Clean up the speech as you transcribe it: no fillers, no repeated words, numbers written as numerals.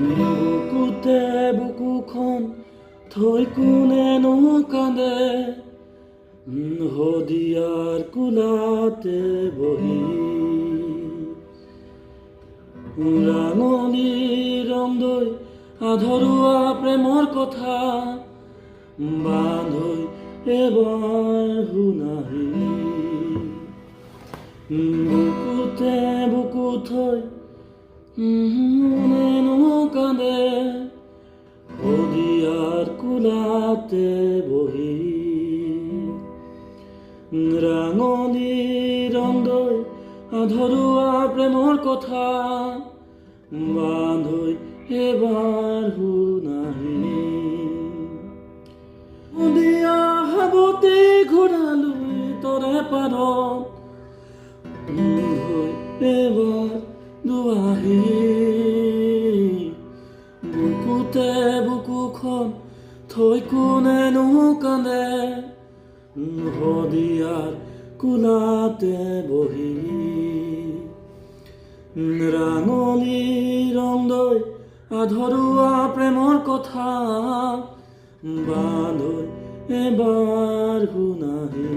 বুকুতে বুকুখন থৈ কোনেনো কান্দে, শদিয়াৰ কোলাতে বহি। ৰাঙলী ৰংদৈ আধৰুৱা প্ৰেমৰ কথা, বান্ধৈ এবাৰ শুনাহি। বুকুতে বুকু থৈ কোনেনো কান্দে, শদিয়াৰ কোলাতে বহি। ৰাঙলী ৰংদৈ আধৰুৱা প্ৰেমৰ কথা, বান্ধৈ এবাৰ শুনাহি। শদিয়া সাৱটি ঘূৰালৈ তৰে পাৰত, এবাৰ দুৱাহি। বুকুতে বুকুখন থৈ কোনেনো কান্দে, শদিয়াৰ কোলাতে বহি। ৰাঙলী ৰংদৈ আধৰুৱা প্ৰেমৰ কথা, বান্ধৈ এবাৰ শুনাহি।